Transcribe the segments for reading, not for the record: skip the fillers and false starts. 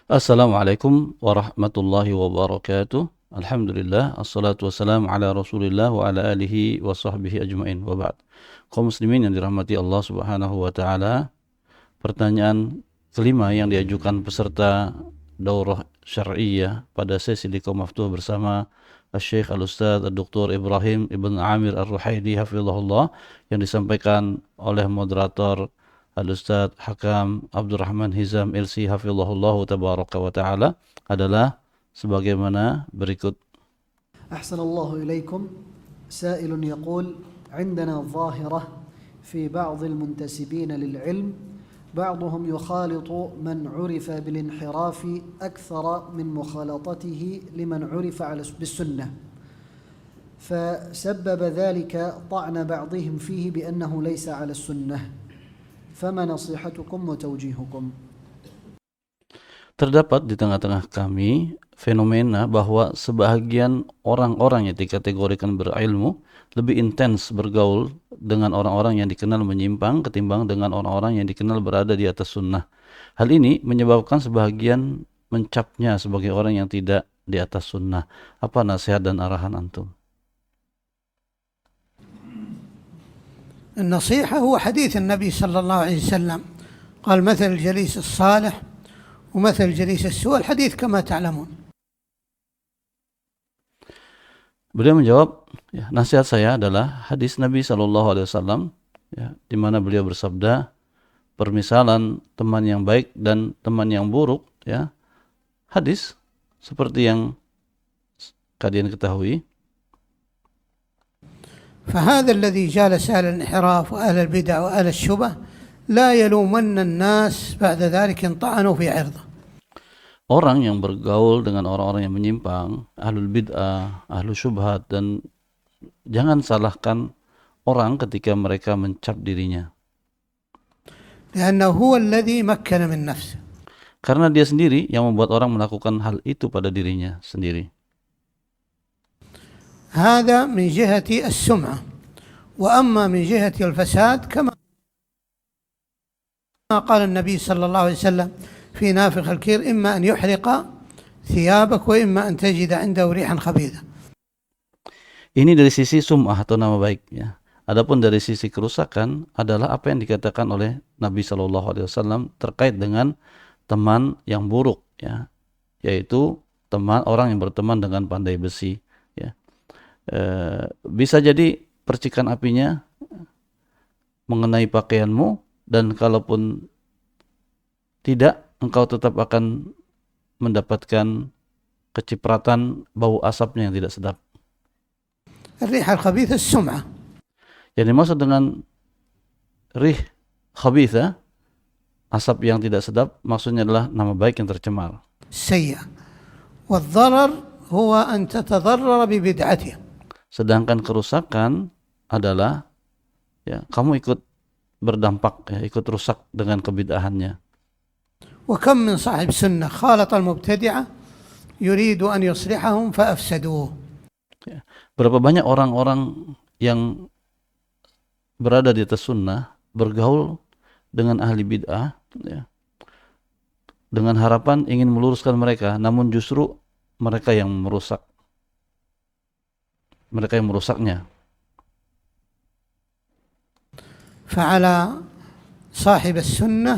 Assalamualaikum warahmatullahi wabarakatuh. Alhamdulillah, assalatu wassalamu ala rasulillah wa ala alihi wa sahbihi ajma'in, wa ba'd. Kaum muslimin yang dirahmati Allah subhanahu wa ta'ala, pertanyaan kelima yang diajukan peserta daurah syar'iyah pada sesi Liqa Maftuh bersama Syekh Al-Ustadz Dr. Ibrahim Ibn Amir Ar-Ruhaidi hafizahullah, yang disampaikan oleh moderator Al-Ustadz Hakam Abdurrahman Hizam LC hafizahullah tabaraka wa ta'ala adalah sebagaimana berikut. Ahsanallahu ilaikum. Sa'ilun yaqul, عندنا ظاهرة في بعض المنتسبين للعلم بعضهم يخالط من عرف بالانحراف أكثر من مخالطته لمن عرف بالسنة، فسبب ذلك طعن بعضهم فيه بأنه ليس على السنة، فما نصيحتكم وتوجيهكم؟ Terdapat di tengah-tengah kami fenomena bahwa sebahagian orang-orang yang dikategorikan berilmu lebih intens bergaul dengan orang-orang yang dikenal menyimpang ketimbang dengan orang-orang yang dikenal berada di atas sunnah. Hal ini menyebabkan sebahagian mencapnya sebagai orang yang tidak di atas sunnah. Apa nasihat dan arahan antum? النصيحة هو حديث النبي صلى الله عليه وسلم قال مثل الجليس الصالح ومثل جليس السوء الحديث كما تعلمون. Beliau menjawab, nasihat saya adalah hadis Nabi SAW, di mana beliau bersabda, permisalan teman yang baik dan teman yang buruk, hadis seperti yang kalian ketahui. فهذا الذي جالس أهل الانحراف وأهل البدع وأهل الشبه لا يلومن الناس بعد ذلك إن طعنوا في عرضه. Orang yang bergaul dengan orang-orang yang menyimpang, ahlul bid'ah, ahlul syubhat, dan jangan salahkan orang ketika mereka mencap dirinya. لأنه هو الذي مكن من نفسه. Karena dia sendiri yang membuat orang melakukan hal itu pada dirinya sendiri. هذا من جهة السمعة، وأما من جهة الفساد كما قال النبي صلى الله عليه وسلم في نافخ الكير إما أن يحرق ثيابك وإما أن تجد عنده ريحا خبيثة. Ini dari sisi sum'ah atau nama baik. Adapun dari sisi kerusakan adalah apa yang dikatakan oleh Nabi SAW terkait dengan teman yang buruk, yaitu orang yang berteman dengan pandai besi. Bisa jadi percikan apinya mengenai pakaianmu, dan kalaupun tidak, engkau tetap akan mendapatkan kecipratan bau asapnya yang tidak sedap. الريح الخبيثة السمعة. Yang dimaksud dengan rih khabitha, asap yang tidak sedap, maksudnya adalah nama baik yang tercemar. سيء. والضرر هو أن تتضرر ببدعته. Sedangkan kerusakan adalah kamu ikut berdampak, ikut rusak dengan kebid'ahannya. وكم من صاحب سنة خالط المبتدعة يريد أن يصلحهم فأفسدوه. Berapa banyak orang-orang yang berada di atas sunnah bergaul dengan ahli bid'ah, dengan harapan ingin meluruskan mereka, namun justru mereka yang merusaknya. فعلى صاحب السنة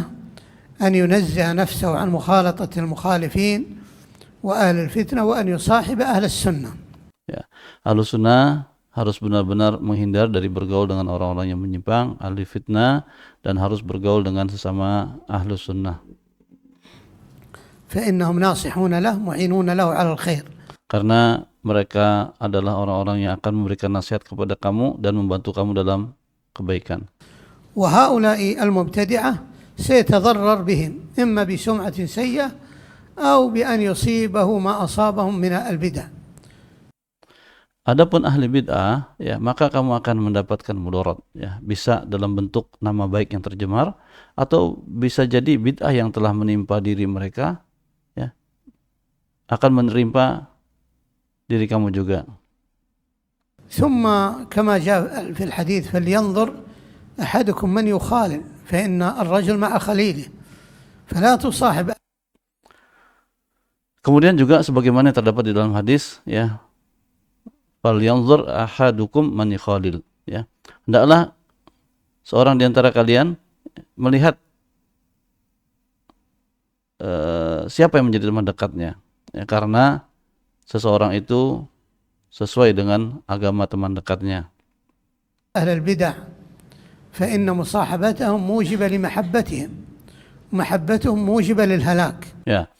أن ينزه نفسه عن مخالطة المخالفين وأهل الفتنة وأن يصاحب أهل السنة. Ahlus sunnah harus benar-benar menghindar dari bergaul dengan orang-orang yang menyimpang, ahli fitnah, dan harus bergaul dengan sesama ahlus sunnah. فإنهم ناصحون له معينون له على الخير. Karena mereka adalah orang-orang yang akan memberikan nasihat kepada kamu dan membantu kamu dalam kebaikan. وهؤلاء المبتدعة سيتضرر بهم إما بسمعة سيئة أو بأن يصيبه ما أصابهم من البدع. Adapun ahli bid'ah, maka kamu akan mendapatkan mudarat, bisa dalam bentuk nama baik yang tercemar, atau bisa jadi bid'ah yang telah menimpa diri mereka, akan menerima diri kamu juga. ثم كما جاء في الحديث فلينظر أحدكم من يخالل فإن الرجل مع خليله فلا تصاحب. Kemudian juga sebagaimana terdapat di dalam hadis, ya, falyanzur ahadukum man yukhalil, ya. Hendaklah seorang di antara kalian melihat siapa yang menjadi teman dekatnya, ya, karena seseorang itu sesuai dengan agama teman dekatnya. أهل البدع فإن مصاحبتهم موجبة لمحبتهم ومحبتهم موجبة للهلاك. Ya,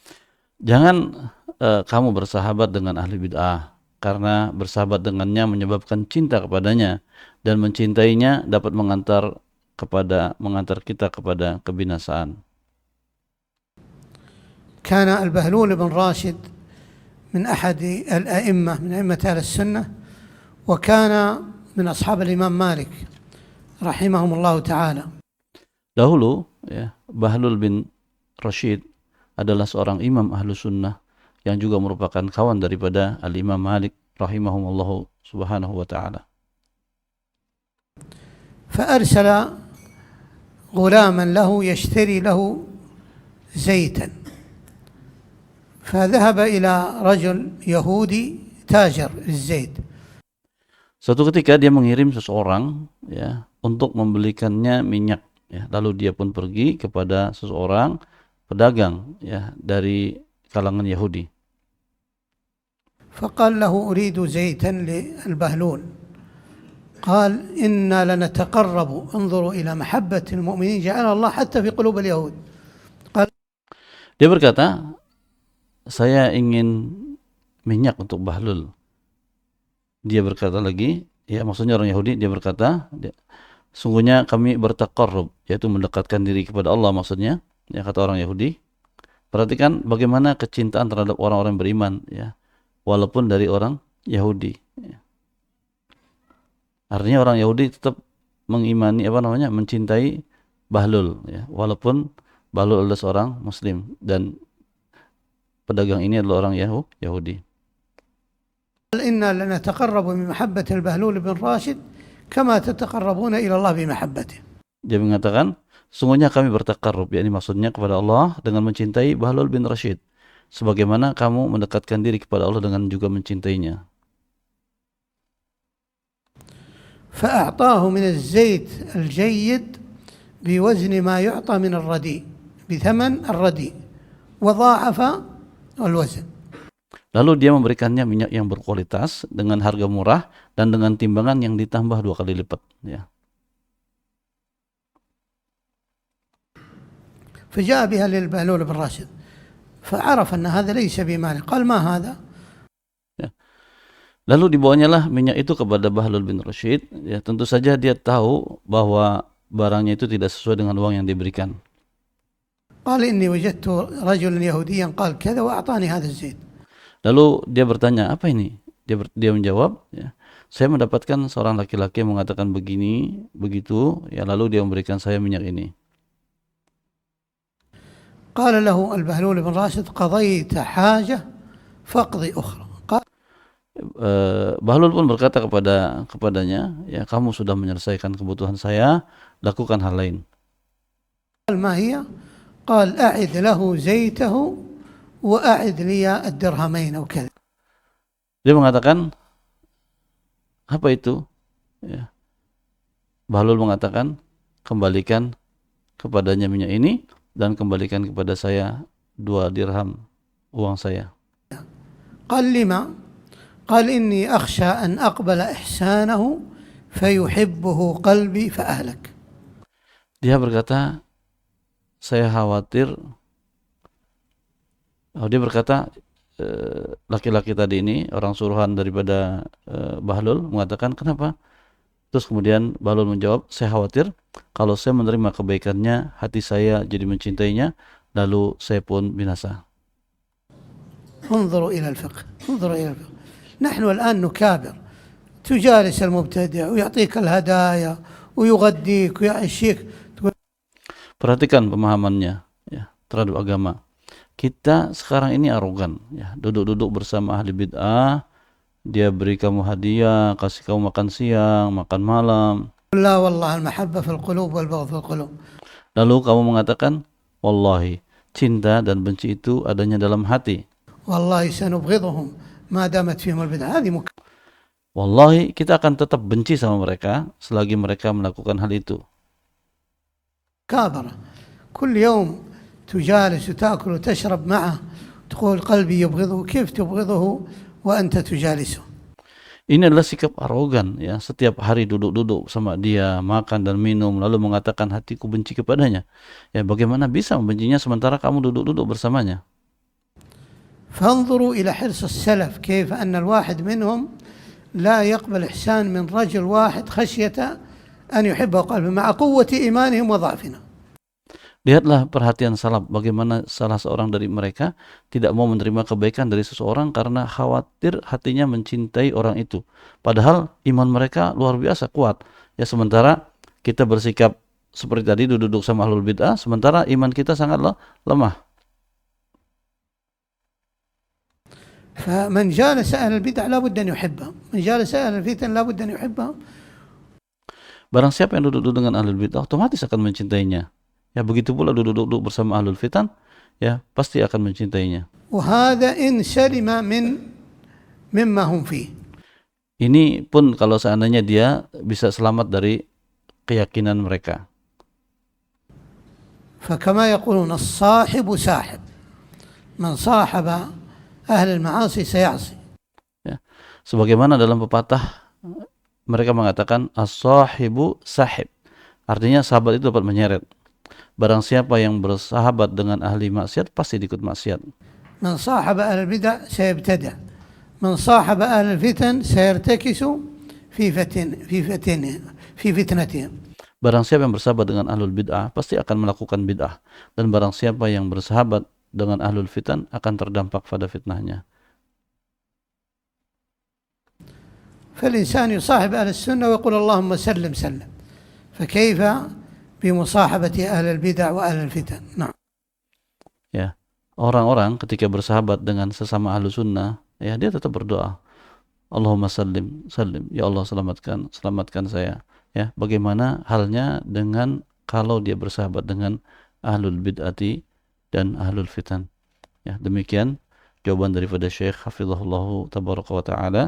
jangan kamu bersahabat dengan ahli bid'ah, karena bersahabat dengannya menyebabkan cinta kepadanya, dan mencintainya dapat mengantar kita kepada kebinasaan. كان البهلول بن راشد من أحد الأئمة من أئمة أهل السنة، وكان من أصحاب الإمام مالك رحمهم الله تعالى. Dahulu, ya, Bahlul bin Rashid adalah seorang imam ahlu sunnah yang juga merupakan kawan daripada al-Imam Malik rahimahumullah subhanahu wa ta'ala. فأرسل غلاما له يشتري له زيتا، فذهب إلى رجل يهودي تاجر الزيت. Suatu ketika dia mengirim seseorang, ya, untuk membelikannya minyak, ya. Lalu dia pun pergi kepada seseorang pedagang, ya, dari kalangan Yahudi. فقال له أريد زيتا للبهلول، قال إنا لنتقرب انظروا إلى محبة المؤمنين جعل الله حتى في قلوب اليهود. Dia berkata, saya ingin minyak untuk Bahlul. Dia berkata lagi, ya, maksudnya orang Yahudi, dia berkata, sungguhnya kami bertaqarrub, yaitu mendekatkan diri kepada Allah maksudnya, ya, kata orang Yahudi. Perhatikan bagaimana kecintaan terhadap orang-orang beriman, ya, walaupun dari orang Yahudi, ya. Artinya orang Yahudi tetap mengimani, mencintai Bahlul, ya, walaupun Bahlul adalah seorang Muslim dan pedagang ini adalah orang Yahudi. قال إنا لنتقرب بمحبة البهلول بن راشد كما تتقربون إلى الله بمحبته. Dia mengatakan, sungguhnya kami bertakarrub, yakni maksudnya kepada Allah dengan mencintai Bahlul bin Rashid, sebagaimana kamu mendekatkan diri kepada Allah dengan juga mencintainya. فأعطاه من الزيت الجيد بوزن ما يعطى من الرديء بثمن الرديء وضاعف الوزن. Lalu dia memberikannya minyak yang berkualitas dengan harga murah dan dengan timbangan yang ditambah 2 kali lipat, ya. فجاء بها للبهلول بن راشد فعرف أن هذا ليس بمال، قال ما هذا. Ya. Lalu dibawanya lah minyak itu kepada Bahlul bin Rashid, ya, tentu saja dia tahu bahwa barangnya itu tidak sesuai dengan uang yang diberikan. قال إني وجدت رجلا يهوديا قال كذا وأعطاني هذا الزيت. Lalu dia bertanya, apa ini? Dia menjawab, ya, saya mendapatkan seorang laki-laki yang mengatakan begini, begitu, ya, lalu dia memberikan saya minyak ini. قال له البهلول بن راشد قضيت حاجة فاقضي أخرى. Bahlul pun berkata kepadanya, ya, kamu sudah menyelesaikan kebutuhan saya, lakukan hal lain. قال ما هي؟ قال أعد له زيته وأعد لي الدرهمين أو كذا. Dia mengatakan, apa itu? Ya. Bahlul mengatakan, kembalikan kepadanya minyak ini dan kembalikan kepada saya 2 dirham uang saya. قال لما؟ قال إني أخشى أن أقبل إحسانه فيحبه قلبي فأهلك. Dia berkata, saya khawatir. Dia berkata, laki-laki tadi ini orang suruhan daripada Bahlul mengatakan, kenapa? Terus kemudian Bahlul menjawab, saya khawatir kalau saya menerima kebaikannya, hati saya jadi mencintainya, lalu saya pun binasa. انظروا إلى الفقه، انظروا إلى الفقه. نحن الآن نكابر، تجالس المبتدع ويعطيك الهدايا ويغديك ويعشيك. Perhatikan pemahamannya, ya, terhadap agama. Kita sekarang ini arogan, ya, duduk-duduk bersama ahli bid'ah, dia beri kamu hadiah, kasih kamu makan siang, makan malam. لا والله المحبة في القلوب والبغض في القلوب. Lalu kamu mengatakan, wallahi, cinta dan benci itu adanya dalam hati. والله سنبغضهم ما دامت فيهم البدعة. هذه Wallahi kita akan tetap benci sama mereka selagi mereka melakukan hal itu. مكابرة. كل يوم تجالس وتأكل وتشرب معه تقول قلبي يبغضه. كيف تبغضه وأنت تجالسه؟ Ini adalah sikap arogan ya, setiap hari duduk-duduk sama dia, makan dan minum, lalu mengatakan hatiku benci kepadanya. Ya, bagaimana bisa membencinya sementara kamu duduk-duduk bersamanya? فانظروا إلى حرص السلف كيف أن الواحد منهم لا يقبل إحسان من رجل واحد خشية أن يحبه قلبه مع قوة إيمانهم وضعفنا. Lihatlah perhatian salaf, bagaimana salah seorang dari mereka tidak mau menerima kebaikan dari seseorang karena khawatir hatinya mencintai orang itu. Padahal iman mereka luar biasa kuat. Ya, sementara kita bersikap seperti tadi duduk sama ahlul bid'ah, sementara iman kita sangat lemah. فمن جالس أهل البدع لابد أن يحبهم، من جالس أهل الفتن لابد أن يحبهم. Barang siapa yang duduk dengan ahlul bid'ah otomatis akan mencintainya. Ya, begitu pula duduk bersama ahlul fitan, ya pasti akan mencintainya. وهذا إن سلم مما هم فيه. Ini pun kalau seandainya dia bisa selamat dari keyakinan mereka. فكما يقولون الصاحب ساحب، من صاحب أهل المعاصي سيعصي. Ya, sebagaimana dalam pepatah mereka mengatakan as-sahibu sahib. Artinya sahabat itu dapat menyeret. Barang siapa yang bersahabat dengan ahli maksiat pasti ikut maksiat. من صاحب أهل البدع سيبتدع، من صاحب أهل الفتن سيرتكس في فتنتهم. Barang siapa yang bersahabat dengan ahlul bid'ah pasti akan melakukan bid'ah, dan barang siapa yang bersahabat dengan ahlul fitan akan terdampak pada fitnahnya. فالإنسان يصاحب أهل السنة ويقول اللهم سلم سلم، فكيف بمصاحبة أهل البدع وأهل الفتن؟ نعم. Ya, orang-orang ketika bersahabat dengan sesama ahlu sunnah, ya dia tetap berdoa, Allahumma sallim, sallim, ya Allah selamatkan saya. Ya, bagaimana halnya dengan kalau dia bersahabat dengan ahlul bid'ati dan ahlul fitan? Ya, demikian jawaban daripada Syekh Hafizahullah Tabaraka wa Ta'ala.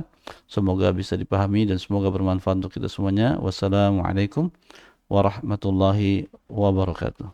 Semoga bisa dipahami dan semoga bermanfaat untuk kita semuanya. Wassalamualaikum warahmatullahi wabarakatuh.